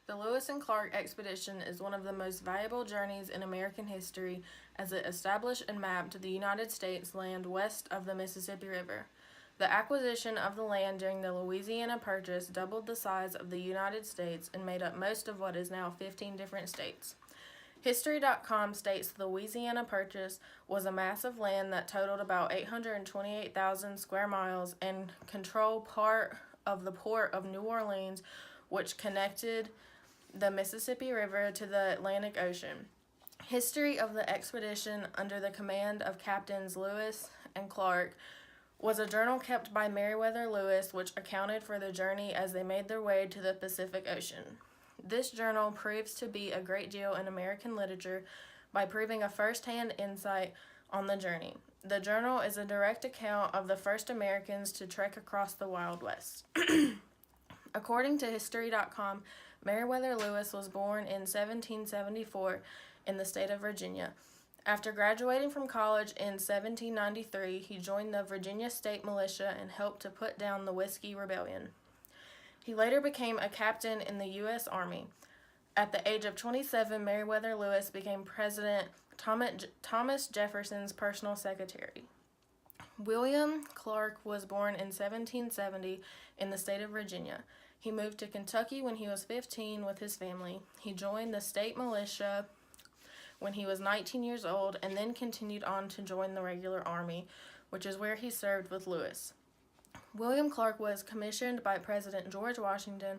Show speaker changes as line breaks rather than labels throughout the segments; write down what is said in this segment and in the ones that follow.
The Lewis and Clark expedition is one of the most valuable journeys in American history as it established and mapped the United States land west of the Mississippi River. The acquisition of the land during the Louisiana Purchase doubled the size of the United States and made up most of what is now 15 different states. History.com states the Louisiana Purchase was a mass of land that totaled about 828,000 square miles and controlled part of the port of New Orleans, which connected the Mississippi River to the Atlantic Ocean. History of the expedition under the command of Captains Lewis and Clark was a journal kept by Meriwether Lewis, which accounted for the journey as they made their way to the Pacific Ocean. This journal proves to be a great deal in American literature by proving a first-hand insight on the journey. The journal is a direct account of the first Americans to trek across the Wild West. According to History.com, Meriwether Lewis was born in 1774 in the state of Virginia. After graduating from college in 1793, he joined the Virginia State Militia and helped to put down the Whiskey Rebellion. He later became a captain in the U.S. Army. At the age of 27, Meriwether Lewis became President Thomas Jefferson's personal secretary. William Clark was born in 1770 in the state of Virginia. He moved to Kentucky when he was 15 with his family. He joined the state militia when he was 19 years old and then continued on to join the regular army, which is where he served with Lewis. William Clark was commissioned by President George Washington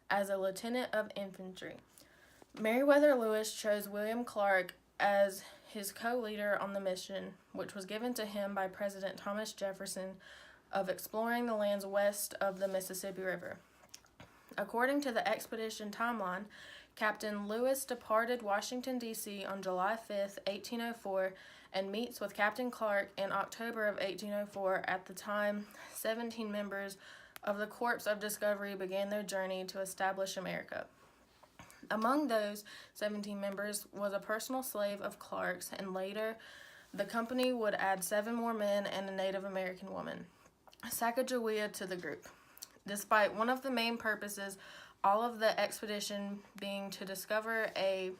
as a lieutenant of infantry. Meriwether Lewis chose William Clark as his co-leader on the mission, which was given to him by President Thomas Jefferson, of exploring the lands west of the Mississippi River. According to the expedition timeline, Captain Lewis departed Washington, D.C. on July 5, 1804, and meets with Captain Clark in October of 1804. At the time, 17 members of the Corps of Discovery began their journey to establish America. Among those 17 members was a personal slave of Clark's, and later the company would add 7 more men and a Native American woman, Sacagawea, to the group. Despite one of the main purposes, all of the expedition being to discover a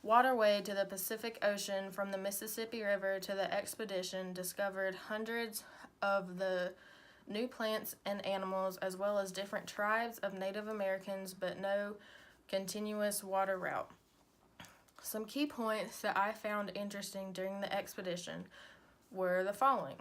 waterway to the Pacific Ocean from the Mississippi River, to the expedition discovered hundreds of the new plants and animals, as well as different tribes of Native Americans, but no continuous water route. Some key points that I found interesting during the expedition were the following.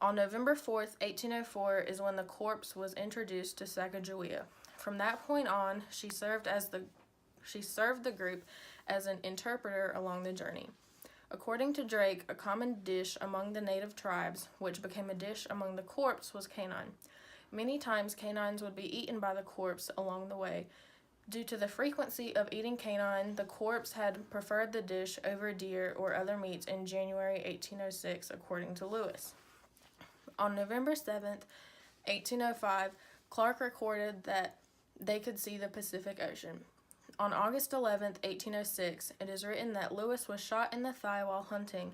On November 4th, 1804 is when the corpse was introduced to Sacagawea. From that point on, she served the group as an interpreter along the journey. According to Drake, a common dish among the native tribes, which became a dish among the corpse, was canine. Many times canines would be eaten by the corpse along the way. Due to the frequency of eating canine, the corpse had preferred the dish over deer or other meats in January 1806, according to Lewis. On November 7th, 1805, Clark recorded that they could see the Pacific Ocean. On August 11th, 1806, it is written that Lewis was shot in the thigh while hunting.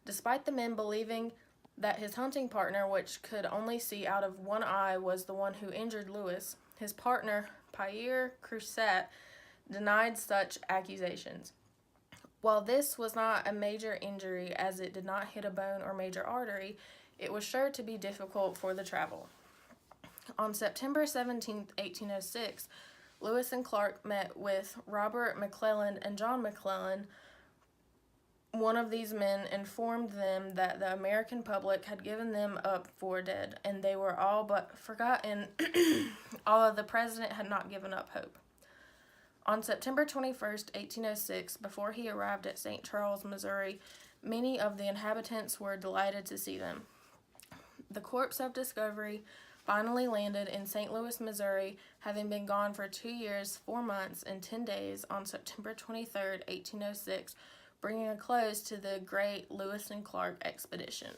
Despite the men believing that his hunting partner, which could only see out of one eye, was the one who injured Lewis, his partner, Pierre Crusat, denied such accusations. While this was not a major injury as it did not hit a bone or major artery, it was sure to be difficult for the travel. On September 17, 1806, Lewis and Clark met with Robert McClellan and John McClellan. One of these men informed them that the American public had given them up for dead, and they were all but forgotten, although the president had not given up hope. On September 21, 1806, before he arrived at St. Charles, Missouri, many of the inhabitants were delighted to see them. The Corps of Discovery finally landed in St. Louis, Missouri, having been gone for 2 years, 4 months, and 10 days on September 23, 1806, bringing a close to the great Lewis and Clark expedition.